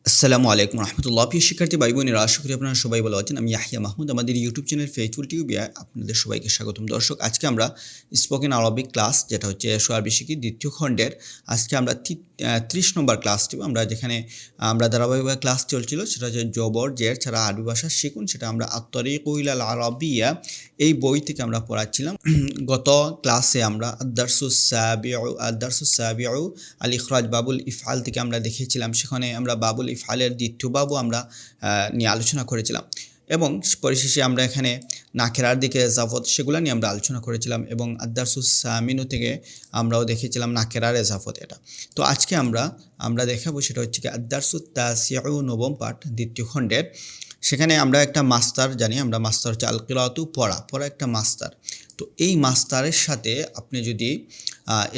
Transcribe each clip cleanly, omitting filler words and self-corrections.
আসসালামু আলাইকুম রহমতুল্লাহ। প্রিয় শিক্ষার্থী ভাই বোনেরা, আশা করি আপনারা সবাই ভালো আছেন। আমি ইয়াহিয়া মাহমুদ, আমাদের ইউটিউব চ্যানেল ফেইথফুল টিউবে আপনাদের সবাইকে স্বাগতম। দর্শক, আজকে আমরা স্পোকেন আরবিক ক্লাস, যেটা হচ্ছে আরবি শিখি দ্বিতীয় খণ্ডের, আজকে আমরা 30 নম্বর ক্লাসটি আমরা যেখানে আমরা ধারাবাহিকভাবে ক্লাস চলছিল, সেটা হচ্ছে জবর জের ছাড়া আরবি ভাষা শিখুন। সেটা আমরা আত-তরিকু ইলাল আরাবিয়া এই বই থেকে আমরা পড়াচ্ছিলাম। গত ক্লাসে আমরা আদ-দারসুস সাবিউ আল ইখরাজ বাবুল ইফআল থেকে আমরা দেখিয়েছিলাম। সেখানে আমরা বাবুল ইফআলের দ্বিতীয় বাবু আমরা নিয়ে আলোচনা করেছিলাম, এবং পরিশেষে আমরা এখানে নাকেরার দিকে এজাফত সেগুলো নিয়ে আমরা আলোচনা করেছিলাম, এবং আদ-দারসুস সামিনু থেকে আমরাও দেখেছিলাম নাকেরার এজাফত এটা। তো আজকে আমরা দেখাবো সেটা হচ্ছে কি আদ-দারসুত তাসিউ, নবম পাঠ, দ্বিতীয় খণ্ডের। সেখানে আমরা একটা মাস্টার জানি, আমরা মাস্টার হচ্ছে আল কিরাআতু, পড়া একটা মাস্টার। তো এই মাস্টারের সাথে আপনি যদি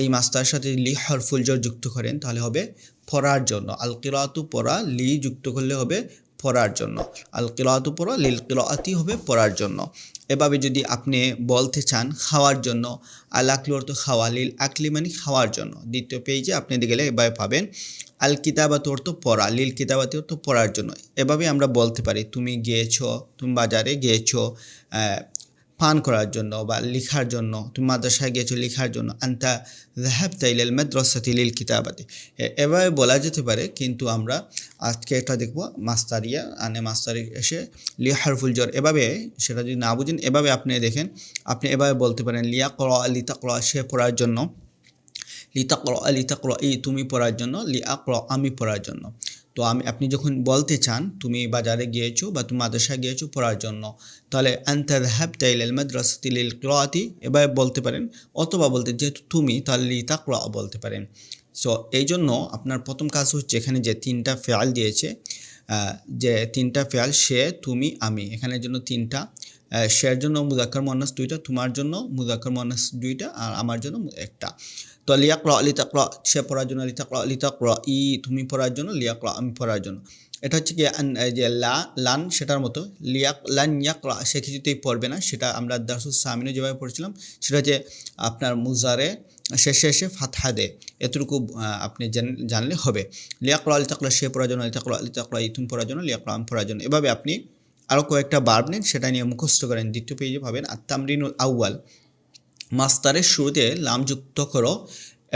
এই মাস্টারের সাথে লি হরফুল জর যুক্ত করেন তাহলে হবে পড়ার জন্য। আল কিরাআতু পড়া, লি যুক্ত করলে হবে পড়ার জন্য। আল কিরাআতু পড়া, লিল কিরাআতি হবে পড়ার জন্য। এভাবে যদি আপনি বলতে চান খাওয়ার জন্য, আল আকলি অর্থ খাওয়া, লিল আকলি মানে খাওয়ার জন্য। দ্বিতীয় পেজে আপনি গেলে এভাবে পাবেন। আল কিতাবাতু অর্থ পড়া, লিল কিতাবাতি অর্থ পড়ার জন্য। এভাবে আমরা বলতে পারি তুমি গিয়েছো, তুমি বাজারে গিয়েছো পান করার জন্য বা লিখার জন্য, তুমি মাদ্রাসায় গিয়েছো লিখার জন্য। আনতা যাহাবতা ইলাল মাদ্রাসাতি লিল কিতাবাতি, এভাবে বলা যেতে পারে। কিন্তু আমরা আজকে এটা দেখব মাস্তারিয়া মাস্তারি এসে লি হারফুল জর, এভাবে সেটা যদি না বুঝেন এভাবে আপনি দেখেন, আপনি এভাবে বলতে পারেন লিয়াকরা, লিতাকরা সে পড়ার জন্য, লিতাকরা ই তুমি পড়ার জন্য, লিআকরা আমি পড়ার জন্য। তো আপনি যখন বলতে চান তুমি বাজারে গিয়েছো বা তুমি মাদ্রাসায় গিয়েছো পড়ার জন্য, তাহলে আনতা যাহাবতা ইলাল মাদ্রাসাতি লিল কিরাআতি এভাবে বলতে পারেন। অথবা বলতে যেহেতু তুমি, তাহলে লিতাকরা বলতে পারেন। সো এই জন্য আপনার প্রথম কাজ হচ্ছে এখানে যে তিনটা ফেয়াল দিয়েছে, সে, তুমি, আমি, এখানের জন্য তিনটা। শের জন্য মুযাক্কার মুআন্নাস দুইটা, তোমার জন্য মুযাক্কার মুআন্নাস দুইটা, আর আমার জন্য একটা। তো লিয়াকরা, লিতাকরা সে পড়ার জন্য, লিতাকরা ই তুমি পড়ার জন্য, লিয়াকরা আমি পড়ার জন্য। এটা হচ্ছে কি যে লান সেটার মতো, লান ইয়াকরা সে কিছুতেই পড়বে না, সেটা আমরা দারসুস সামিনে যেভাবে পড়েছিলাম। সেটা হচ্ছে আপনার মুজারে শেষে এসে ফাতহা দে, এতটুকু আপনি জানলে হবে। লিয়াকরা, লিতাকরা সে পড়ার জন্য, লিতাকরা ই তুমি পড়ার জন্য, লিয়াকরা আমি পড়ার জন্য। এভাবে আপনি আরও কয়েকটা ভার্ব নেন, সেটা নিয়ে মুখস্থ করেন। দ্বিতীয় পেজে পাবেন আত-তামরিনুল আউয়াল, মাস্টারের শুরুতে লাম যুক্ত করো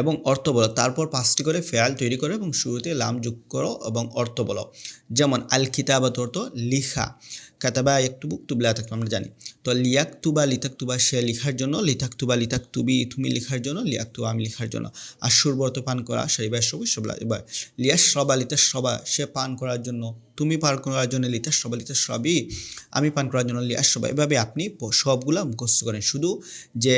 এবং অর্থ বলো। তারপর 5টি করে ফেয়াল তৈরি করো এবং শুরুতে লাম যোগ করো এবং অর্থ বলো। যেমন আল কিতাবাত অর্থ লিখা, কাতাবা ইয়াকতুবু তুবলা তাকতুবু আমরা জানি। তো লিয়াকতুবা, লিতাকতুবা সে লিখার জন্য, লিতাকতুবা লিতাকতুবি তুমি লিখার জন্য, লিয়াকতুবা আমি লিখার জন্য। আশুর বর্ত পান করা, সারিবাস সবুজ সবলা। এবার লিয়াশরবা, লিতাশরবা সে পান করার জন্য, তুমি পান করার জন্য, লিতাশরবা লিতাশরবি আমি পান করার জন্য, লিয়াশরবা। এভাবে আপনি সবগুলা মুখস্থ করেন। শুধু যে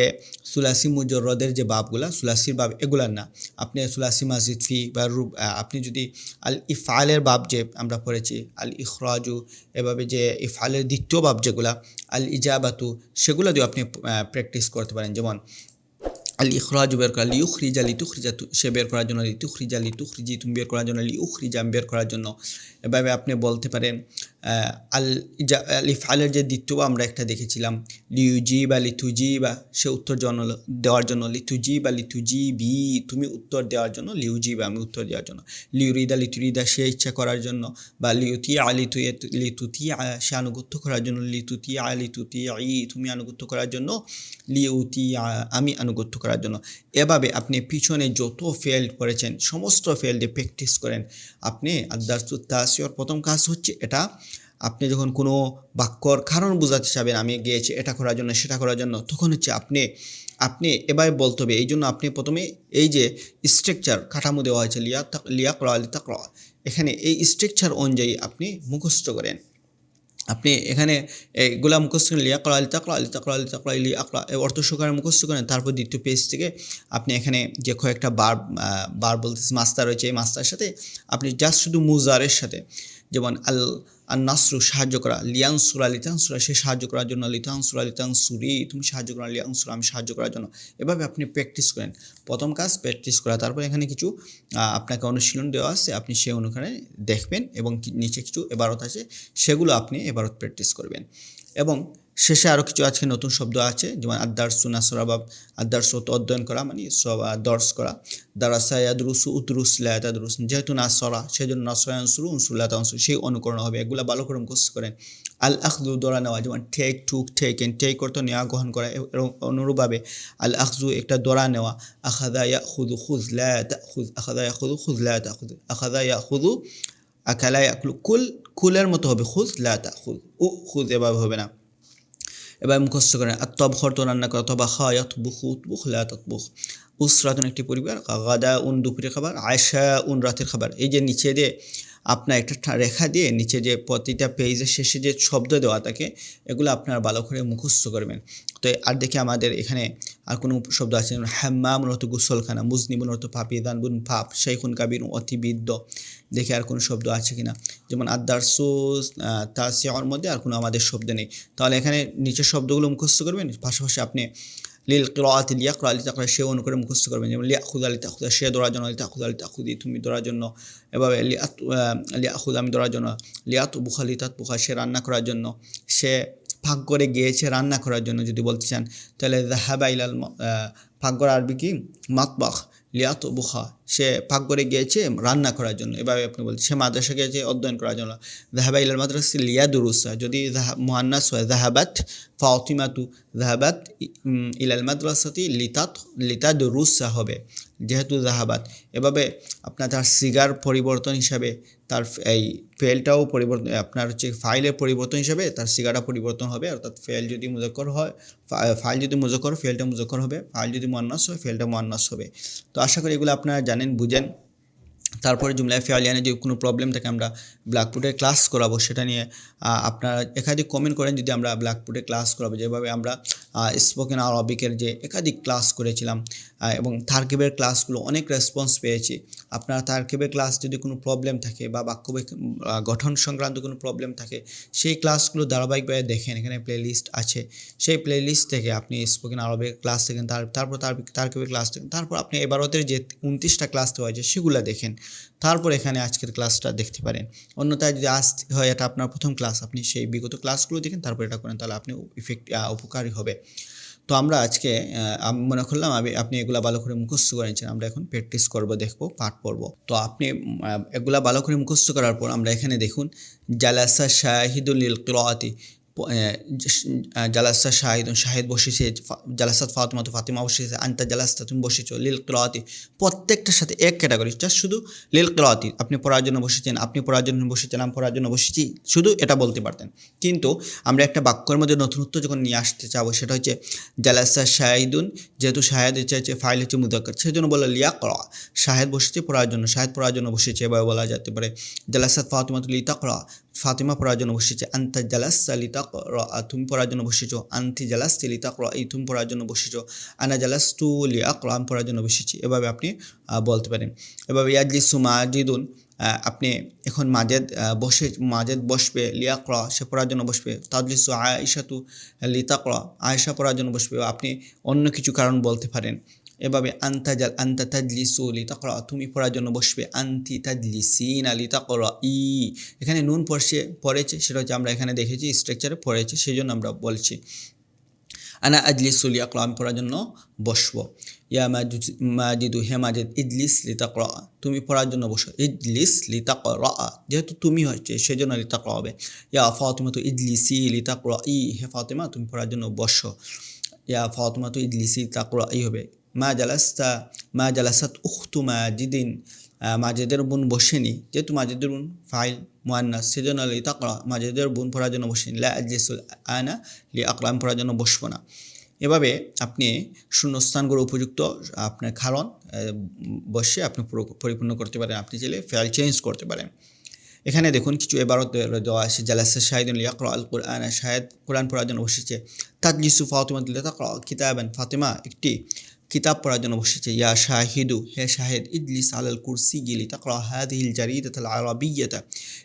সুলাসি মুজররদের যে বাবগুলা, সুলাসির বাব এগুলার না, আপনি সুলাসি মাজিদ ফি বা রূপ, আপনি যদি আল ইফআলের বাব যে আমরা পড়েছি, আল ইখরাজু, এভাবে যে ইফআলের দ্বিতীয় বাব যেগুলা, আল ইজাবাতু, সেগুলো দিয়ে আপনি প্র্যাকটিস করতে পারেন। যেমন আল ইখরাজু বের করা, লিউখরিজা লিতুখরিজা সে বের করার জন্য, লিতুখরিজা লিতুখরিজি তুমি বের করার জন্য, লিউখরিজা আমি বের করার জন্য। এভাবে আপনি বলতে পারেন। আল ইফআলের যে দ্বিতীয় আমরা একটা দেখেছিলাম, লিউজি বা লিতুজি বা সে উত্তর দেওয়ার জন্য, লিতুজি বা লিতুজি বি তুমি উত্তর দেওয়ার জন্য, লিউজি বা আমি উত্তর দেওয়ার জন্য। লিউরিদা লিতুরিদা সে ইচ্ছা করার জন্য, বা লিউতি লিতুতি সে আনুগত্য করার জন্য, লিতুতি লিতুতি ই তুমি আনুগত্য করার জন্য, লিউতি আমি আনুগত্য করার জন্য। এভাবে আপনি পিছনে যত ফেল্ড করেছেন সমস্ত ফেল্ডে প্র্যাকটিস করেন। আপনি আদ-দারসুত তাসিউর প্রথম কাজ হচ্ছে এটা। আপনি যখন কোনো বাক্যর কারণ বোঝাতে চাবেন, আমি গিয়েছি এটা করার জন্য সেটা করার জন্য, তখন হচ্ছে আপনি এভাবে বলতে হবে। এই জন্য আপনি প্রথমে এই যে স্ট্রাকচার কাঠামো দেওয়া হয়েছে, লিয়াকরা লিতাকরা, এখানে এই স্ট্রাকচার অনুযায়ী আপনি মুখস্থ করেন। আপনি এখানে এগুলা মুখস্থ করেন, লিয়াকরা লিতাকরা, লিতাকরা লিতাকরা লিয়াকরা অর্থ সহকারে মুখস্থ করেন। তারপর দ্বিতীয় পেজ থেকে আপনি এখানে যে কয়েকটা বার বলতেছে মাস্টার রয়েছে, এই মাস্টারের সাথে আপনি জাস্ট শুধু মুজারের সাথে, যেমন নাসরু সাহায্য করা, লিয়ানসুরা লিতানসুরা সে সাহায্য করার জন্য, লিতানসুরা লিতানসুরি তুমি সাহায্য করা, লিয়ানসুরা আমি সাহায্য করার জন্য। এভাবে আপনি প্র্যাকটিস করেন। প্রথম কাজ প্র্যাকটিস করা। তারপর এখানে কিছু আপনাকে অনুশীলন দেওয়া আছে, আপনি সেই অনুসারে দেখবেন, এবং নিচে কিছু এবারত আছে, সেগুলো আপনি এবারত প্র্যাকটিস করবেন। এবং শেষে আরও কিছু আজকে নতুন শব্দ আছে, যেমন আদারসু নাসরা বা আদারসু অধ্যয়ন করা মানে সব দর্স করা, দারাসা ইয়াদরুসু উদরুস লা তাদরুস, যেহেতু নাসরা সেজন্য নাসরা আনসুরু উনসুর লা তানসুর, সেই অনুকরণ হবে। এগুলো ভালো করে মুখস্থ করেন। আল আখজু ধরা নেওয়া, যেমন টেক টুক টেকেন, টেক অর্থ নেওয়া গ্রহণ করা, এবং অনুরূপভাবে আল আখজু একটা ধরা নেওয়া, আখাদা ইয়াখুযু খুয লা তাখুয, আখাদা ইয়াখুযু খুয লা তাখুয, আখাদা ইয়াখুযু আকালা ইয়াকুলু, কুলের মতো হবে খুয লা তাখুয, খুয এভাবে হবে না। এবার মুখস্থ করেন আত্তবখ অর্থ রান্না করা, তবাখা ইয়াতবুখু উতবুখ লা তাতবুখ, উসরাতুন একটি পরিবার, গাদা উন দুপুরের খাবার, আয়শা উন রাতের খাবার। এই যে নিচে দিয়ে আপনার একটা রেখা দিয়ে নিচে যে প্রতিটা পেজের শেষে যে শব্দ দেওয়া থাকে এগুলো আপনারা ভালো করে মুখস্থ করবেন। তো আর দেখি আমাদের এখানে আর কোনো শব্দ আছে, হাম্মামুন অর্থ গোসলখানা, মুজনিবুন অর্থ পাপী, দানবুন পাপ, শাইখুন কাবীরুন অতি বৃদ্ধ। দেখি আর কোনো শব্দ আছে কিনা, যেমন আদারসু তাসিউর মধ্যে আর কোনো আমাদের শব্দ নেই। তাহলে এখানে নিচের শব্দগুলো মুখস্থ করবেন, পাশাপাশি আপনি লিল কিরাআতি লিয়াকরা লিতাকরা সে অনুকরণে মুখস্থ করবেন, যেমন লিয়াখুযা লিতাখুযা সে ধরার জন্য, লিতাখুযা লিতাখুযি তুমি ধরার জন্য, এভাবে লিয়াখুযা আমি ধরার জন্য, লিয়াতবুখা লিতাতবুখা সে রান্না করার জন্য, সে ভাগ করে গিয়েছে রান্না করার জন্য যদি বলতে চান, তাহলে যাহাবা ইলাল ভাগ করা আরবি কি মাতবাখ, লিয়াতবুখা সে ভাগ করে গিয়েছে রান্না করার জন্য, এভাবে আপনি বলছেন। সে মাদ্রাসা গিয়েছে অধ্যয়ন করার জন্য, যাহাবা ইলাল মাদ্রাসা লিয়াদুরুসা, যদি মুআন্নাস হয় যাহাবাত ফাতিমাতু, যাহাবাত ইলাল মাদ্রাসাতি লিতাদরুসা হবে, যেহেতু যাহাবাত। এভাবে আপনার তার সিগার পরিবর্তন হিসাবে তার এই ফেলটাও পরিবর্তন, আপনার হচ্ছে ফাইলের পরিবর্তন হিসাবে তার সিগারটা পরিবর্তন হবে, অর্থাৎ ফেল যদি মুজাক্কর হয় ফাইল যদি মুজাক্কর ফেলটা মুজাক্কর হবে, ফাইল যদি মুআন্নাস হয় ফেলটা মুআন্নাস হবে। তো আশা করি এগুলো আপনারা জানেন বুঝেন। তারপরে জুমলায় ফেয়ালিয়ানে যদি কোনো প্রবলেম থাকে আমরা ব্ল্যাকবোর্ডে ক্লাস করাবো, সেটা নিয়ে আপনারা একাধিক কমেন্ট করেন, যদি আমরা ব্ল্যাকবোর্ডে ক্লাস করাবো, যেভাবে আমরা স্পোকেন আরবিকের যে একাধিক ক্লাস করেছিলাম এবং তারকিবের ক্লাসগুলো অনেক রেসপন্স পেয়েছি। আপনারা তারকিবের ক্লাস যদি কোনো প্রবলেম থাকে বা বাক্য গঠন সংক্রান্ত কোনো প্রবলেম থাকে, সেই ক্লাসগুলো ধারাবাহিকভাবে দেখেন, এখানে প্লেলিস্ট আছে, সেই প্লেলিস্ট থেকে আপনি স্পোকেন আরবিক ক্লাস দেখেন, তারপর তারকিবের ক্লাস দেখেন, তারপর আপনি এবারতের যে 29টা ক্লাস দেওয়া হয়েছে সেগুলো দেখেন, তারপর এখানে আজকের ক্লাসটা দেখতে পারেন। অন্যথায় যদি আজ হয় এটা আপনার প্রথম ক্লাস, আপনি সেই বিগত ক্লাসগুলো দেখেন তারপর এটা করেন, তাহলে আপনি উপকারী হবে। তো আমরা আজকে আমি মনে করলাম আপনি এগুলা ভালো করে মুখস্থ করেছেন, আমরা এখন প্র্যাকটিস করব, দেখবো, পাঠ পড়ব। তো আপনি এগুলা ভালো করে মুখস্থ করার পর আমরা এখানে দেখুন জালাসা শাহিদুল লিল কিরাআতি, জালাসা শাহিদুন শাহিদ বসেছে, জালাসাত ফাতিমা তো ফাতিমা বসেছে, আনতা জালাসতা তুমি বসেছো, লিল কিরাআতি প্রত্যেকটার সাথে এক ক্যাটাগরি, জাস্ট শুধু লিল কিরাআতি আপনি পড়ার জন্য বসেছেন, আপনি পড়ার জন্য বসেছেন, আমি পড়ার জন্য বসেছি, শুধু এটা বলতে পারতেন। কিন্তু আমরা একটা বাক্যের মধ্যে নতুনত্ব যখন নিয়ে আসতে চাবো, সেটা হচ্ছে জালাসা শাহিদুন, যেহেতু শাহেদ হচ্ছে ফাইল হচ্ছে মুদাক্কার, সেই জন্য বলা লিয়াকরা, শাহেদ বসেছে পড়ার জন্য, শাহেদ পড়ার জন্য বসেছে, এভাবে বলা যেতে পারে। জালাসাত ফাতিমা লিতাকরা, ফাতিমা পড়ার জন্য বসেছে, আনতা জালাসতা লিতাকরা তুমি পড়ার জন্য বসেছো, আনতি জালাসতি লিতাকরা তুমি পড়ার জন্য বসেছো, আনা জালাস্তু লিআকরা আমি পড়ার জন্য বসেছি, এভাবে আপনি বলতে পারেন। এভাবে ইয়াজলিসু মাজিদুন, আপনি এখন মাজেদ বসবে, লিয়াকরা সে পড়ার জন্য বসবে, তাজলিসু আয়েশাতু লিতাকরা আয়েশা পড়ার জন্য বসবে, আপনি অন্য কিছু কারণ বলতে পারেন। এভাবে আনতা তাজলিসু লিতাকরা তুমি পড়ার জন্য বসবে, আনতি তাজলিসিনা লিতাকরা এখানে নুন পড়েছে, সেটা হচ্ছে আমরা এখানে দেখেছি স্ট্রাকচারে পড়েছে, সেই জন্য আমরা বলছি। আনা আজলিসু লিয়াকরা আমি পড়ার জন্য বসবো। ইয়া মাজিদু হে মাজিদ ইজলিস লিতাকরা তুমি পড়ার জন্য বসো, ইজলিস লিতাকরা যেহেতু তুমি হচ্ছে সেজন্য লিতাকরা হবে। ইয়া ফাতিমা তো ইজলিসি লিতাকরা হে ফাতিমা তুমি পড়ার জন্য বসো, ইয়া ফাতিমা তো ইজলিসি লিতাকরা হবে। মা জালাসাত উখতু মাজিদিন মাজেদের বোন বসেনি, যেহেতু মাজেদের বোন ফাইল মুআন্নাস সেজন্য লিতাকরা মাজেদের বোন পড়ার জন্য বসেনি, লা আজলিসু আনা লিআকরা আমি পড়ার জন্য বসবো না। এভাবে আপনি শূন্যস্থানগুলো উপযুক্ত আপনার কারণ বসে আপনি পরিপূর্ণ করতে পারেন, আপনি চাইলে ফেল চেঞ্জ করতে পারেন। এখানে দেখুন কিছু এবারও দেওয়া আছে, জালাসা শাহিদুন লিয়াকরা আল কুরআন শাহেদ কোরআন পড়ার জন্য বসেছে, তাজলিসু ফাতিমা লিতাকরা কিতাবান ফাতিমা একটি কিতাব পড়ার জন্য বসেছে, ইয়া শাহিদু হে শাহেদ ইজলিস আলাল কুরসি লিতাকরা হাদিহিল জারিদাতাল আরাবিয়্যাতা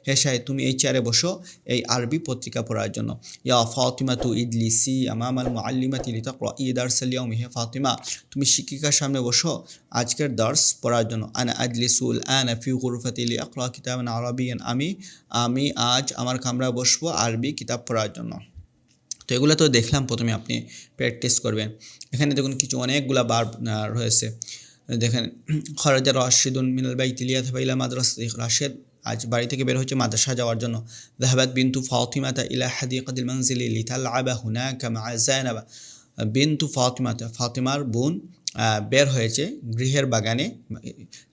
হে শাহেদ তুমি এই চেয়ারে বসো এই আরবি পত্রিকা পড়ার জন্য, ইয়া ফাতিমাতু ইজলিসি আমামাল মুআল্লিমাতি লিতাকরা দারসাল ইয়াউমি হে ফাতিমা তুমি শিক্ষিকার সামনে বসো আজকের দার্স পড়ার জন্য, আনা আজলিসুল আনা ফি গুরফাতি লিআকরা কিতাবান আরাবিয়ান আমি আজ আমার কামরায় বসবো আরবি কিতাব পড়ার জন্য। তো এগুলো তো দেখলাম, প্রথমে আপনি প্র্যাকটিস করবেন। এখানে দেখুন কিছু অনেকগুলা ভার্ব রয়েছে। দেখেন, খরাজা রাশিদুন মিনাল বাইতি লিয়াযহাবা ইলা মাদ্রাসাতি, রাশেদ আজ বাড়ি থেকে বের হচ্ছে মাদ্রাসা যাওয়ার জন্য। যাহাবাত বিনতু ফাতিমাতা ইলা হাদিকাতিল মানজিলি লিতালআবা হুনাকা মা'a যায়নাবা, বিনতু ফাতিমাতা, ফাতিমার বোন বের হয়েছে গৃহের বাগানে,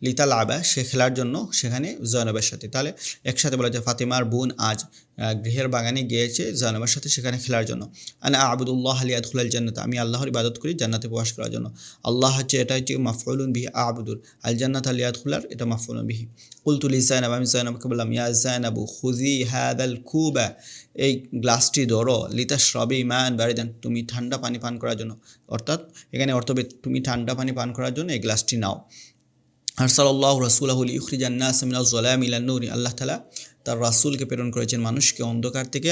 লিতালআবা সে খেলার জন্য সেখানে জয়নবের সাথে। তাহলে একসাথে বলা যায় ফাতিমার বোন আজ গৃহের বাগানে গিয়েছে জয়নবের সাথে সেখানে খেলার জন্য। আনা আবুদুল্লাহ লিয়াদখুলাল জান্নাত, আমি আল্লাহর ইবাদত করি জান্নাতে প্রবেশ করার জন্য। আল্লাহ হচ্ছে, এটা হচ্ছে মাফউলুন বিহি, আবুদুল আল জান্নাত লিয়াদখুলার, এটা মাফউলুন বিহি। কুলতু লিজাইনাব, আমি জাইনাবকে বললাম, ইয়া জাইনাবু খুযি হাদাল কুবা, এই গ্লাসটি ধরো, লিতাশরাবি মান বারিদান, তুমি ঠান্ডা পানি পান করার জন্য। অর্থাৎ এখানে অর্থবিদ, তুমি ঠান্ডা পানি পান করার জন্য এই গ্লাসটি নাও। আরসালাল্লাহু রাসূলাহু লিইখরিজান নাস মিনাজ যালামি ইলান নূর, আল্লাহ তাআলা তার রাসূলকে প্রেরণ করেছেন মানুষকে অন্ধকার থেকে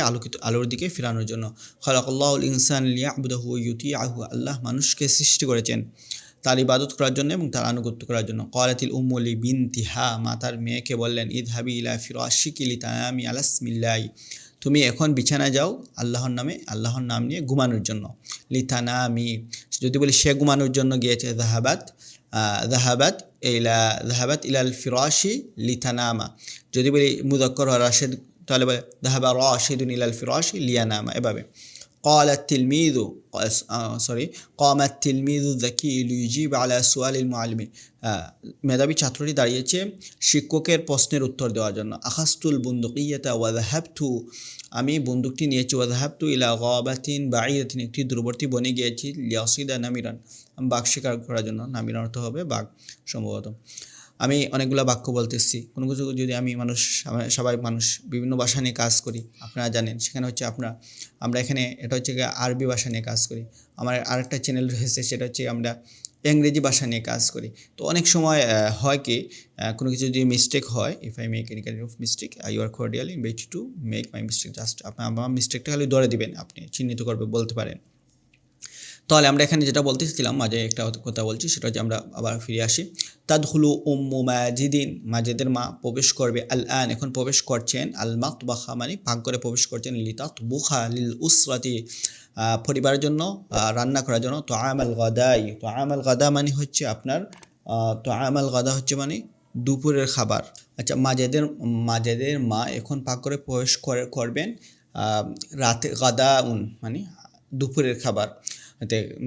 আলোর দিকে ফেরানোর জন্য। খালাকাল্লাহুল ইনসান লিয়াবুদাহু ওয়া ইউতিআহু, আল্লাহ মানুষকে সৃষ্টি করেছেন তার ইবাদত করার জন্য এবং তার আনুগত্য করার জন্য। ক্বালাতিল উম্মু লিবিনতিহা, মা তার মেয়েকে বললেন, ইযহাবি ইলা ফিরাশিকি লিতানামি আলা ইসমিল্লাহি, তুমি এখন বিছানায় যাও আল্লাহর নাম নিয়ে ঘুমানোর জন্য। লিতানামি, যদি বলি সে ঘুমানোর জন্য গিয়েছে, যাহাবাত ইলাল ফিরাশি লিতানামা, যদি বলি মুযাক্কার হয় রাশিদ, তাহলে বলে যাহাবা রাশিদুন ইলাল ফিরাশি লিয়ানামা, এভাবে। قام التلميذ الذكي ليجيب على سؤال المعلم, মেধাবী ছাত্রটি দাঁড়িয়েছে শিক্ষকের প্রশ্নের উত্তর দেওয়ার জন্য। আখাস্তুল বুন্দুকিয়াতা ওয়া যাহাবতু, আমি বন্দুকটি নিয়েছি, ওয়া যাহাবতু ইলা গাবাতিন বাঈদাতিন, একটি দূরবর্তী বনে গিয়েছি, লিয়াসিদা নামিরান, বাঘ শিকার করার জন্য। নামিরান অর্থ হবে বাঘ সম্ভবত। আমি অনেকগুলো বাক্য বলতেছি, কোনো কিছু যদি আমি সবাই মানুষ বিভিন্ন ভাষা নিয়ে কাজ করি, আপনারা জানেন, সেখানে হচ্ছে আমরা এখানে এটা হচ্ছে আরবি ভাষা নিয়ে কাজ করি। আমার আরেকটা চ্যানেল রয়েছে, সেটা হচ্ছে আমরা ইংরেজি ভাষা নিয়ে কাজ করি। তো অনেক সময় হয় কি, কোনো কিছু যদি মিস্টেক হয়, if I make any kind of mistake, you are cordially invited to make my mistake, just আমার মিস্টেকটা খালি ধরে দিবেন, আপনি চিহ্নিত করবে বলতে পারেন। তাহলে আমরা এখানে যেটা বলতেছিলাম, মাঝে একটা কথা বলছি, সেটা হচ্ছে আমরা আবার ফিরে আসি। তাদখুলু উম্মু মাজিদিন, মাজিদের মা প্রবেশ করবে, আল আন, এখন প্রবেশ করছেন, আল মাতবাখা মানে পাকঘরে প্রবেশ করছেন, লিতাতবুখা লিল উসরাতি, পরিবারের জন্য রান্না করার জন্য। তো আমাল গাদা মানে হচ্ছে আপনার, তো আমাল গাদা হচ্ছে মানে দুপুরের খাবার। আচ্ছা, মাজেদের মা এখন পাকঘরে প্রবেশ করবেন রাতে, গাদা মানে দুপুরের খাবার,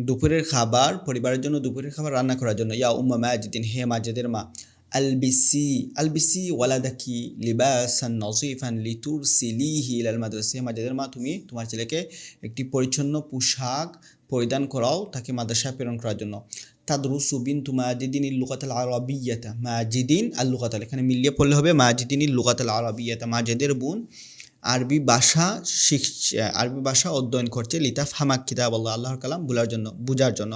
দুপুরের খাবার পরিবারের জন্য, দুপুরের খাবার রান্না করার জন্য। ইয়া উম্মা মাজিদিন, হে মাজিদের মা, আলবিসি ওয়ালাদাকি লিবাসান নজিফান লিতুরসিলিহি ইলাল মাদ্রাসা, হে মাজিদের মা, তুমি তোমার ছেলেকে একটি পরিচ্ছন্ন পোশাক পরিধান করাও, তাকে মাদ্রাসায় প্রেরণ করার জন্য। তাদরুসু বিনতু মাজিদিন লুগাতাল আরাবিয়্যাতা, মাজিদিন আল লুগাতাল, এখানে মিলিয়ে পড়লে হবে মাজিদিন লুগাতাল আরাবিয়্যাতা, মাজিদের বোন আরবি ভাষা অধ্যয়ন করছে, লিতাফহামা কিতাবাল্লাহ, আল্লাহর কালাম বুঝার জন্য।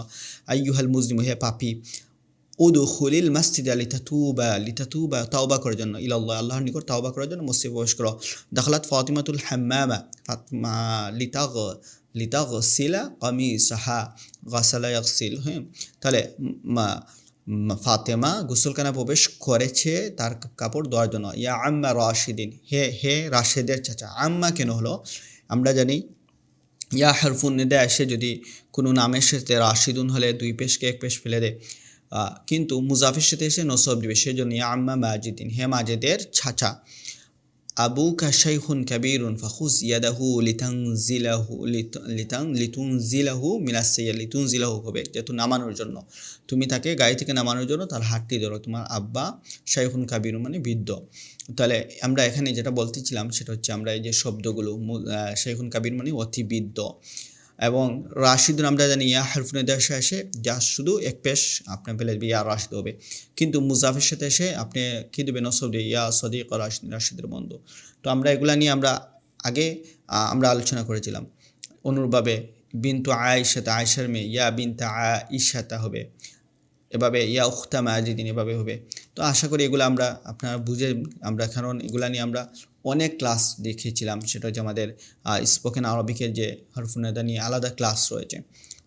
আইয়ুহাল মুজলিমু, হে পাপী, উদখুলিল মাসজিদা লিতাতুবা, তাওবা করার জন্য, ইলাল্লাহ, আল্লাহর নিকট তাওবা করার জন্য মসজিদে প্রবেশ করো। দাখালাত ফাতিমাতুল হাম্মামা, ফাতিমা লিতাগসিলা কামিসাহা, গাসালা ইয়াগসিল, হ্যাঁ, তাহলে ফাতেমা গোসলখানা প্রবেশ করেছে তার কাপড় ধোয়ার জন্য। ইয়া আম্মা রাশিদিন, হে রাশেদের চাচা। আম্মা কেন হলো, আমরা জানি ইয়া হারফুন নিদা এসে যদি কোনো নামের সাথে রাশিদুন হলে দুই পেশকে এক পেশ ফেলে দেয়, কিন্তু মুজাফের সাথে এসে নসব দিবে, সেজন্য ইয়া আম্মা মাজিদিন, হে মাজিদের চাচা। আবুকা শাইখুন কাবীরুন ফাখুজ ইয়াদাহু লিতুনজিলাহু মিনাস সাইয়্যার, লিতুনজিলাহু হবে যেহেতু নামানোর জন্য, তুমি তাকে গাড়ি থেকে নামানোর জন্য তার হাতটি ধরো। তোমার আব্বা শাইখুন কাবীরুন মানে বৃদ্ধ। তাহলে আমরা এখানে যেটা বলতেছিলাম সেটা হচ্ছে, আমরা এই যে শব্দগুলো, শাইখুন কাবীর মানে অতি বৃদ্ধ, এবং রাশিদুন আমরা জানি ইয়া হারফুনে দেশে এসে যা শুধু এক পেশ আপনার ফেলে দেবে, ইয়া রাশিদ হবে, কিন্তু মুজাফের সাথে এসে আপনি কী দেবেন, নসব দিয়ে, ইয়া সদিক রাশিদের বন্ধু। তো আমরা এগুলা নিয়ে আগে আমরা আলোচনা করেছিলাম। অনুরূপভাবে বিনতু আয়েশাতা, আয়েশার মেয়ে, ইয়া বিনতা আয়েশাতা হবে, এভাবে ইয়া উখতা মাজিদিন এভাবে হবে। তো আশা করি এগুলো আপনারা বুঝে, কারণ এগুলা নিয়ে আমরা অনেক ক্লাস দেখেছিলাম, সেটা হচ্ছে আমাদের স্পোকেন আরবিকের যে হরফুনেদা নিয়ে আলাদা ক্লাস রয়েছে।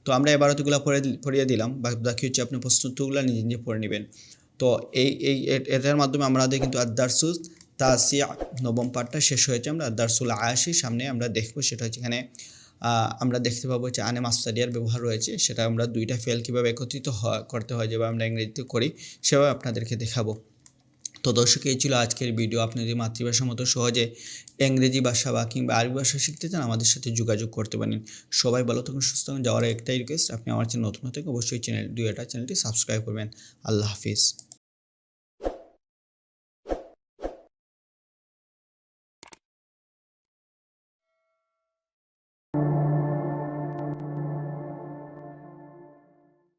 তো আমরা এবারতগুলো পড়িয়ে দিলাম, বাকি হচ্ছে আপনি প্রশ্নোত্তরগুলো নিজে পড়ে নেবেন। তো এটার মাধ্যমে আমাদের কিন্তু আদ-দারসুল তাসিয়া, নবম পাঠটা শেষ হয়েছে। আমরা আদ-দারসুল আশি সামনে আমরা দেখবো, সেটা হচ্ছে এখানে আমরা দেখতে পাবো যে আনে মাস্টারিয়ার ব্যবহার রয়েছে, সেটা আমরা দুইটা ফেল কীভাবে একত্রিত করতে হয় যেভাবে আমরা ইংরেজিতে করি সেভাবে আপনাদেরকে দেখাবো। তো দর্শক, এই ছিল আজকের ভিডিও। আপনি যদি মাতৃভাষার মতো সহজে ইংরেজি ভাষা বা কিংবা আরবি ভাষা শিখতে চান আমাদের সাথে যোগাযোগ করতে পারেন। সবাই ভালো থাকুন, সুস্থ থাকুন। যাওয়ার একটাই রিকোয়েস্ট, আপনি আমার চ্যানেল নতুন হতে অবশ্যই চ্যানেলটি সাবস্ক্রাইব করবেন। আল্লাহ হাফিজ।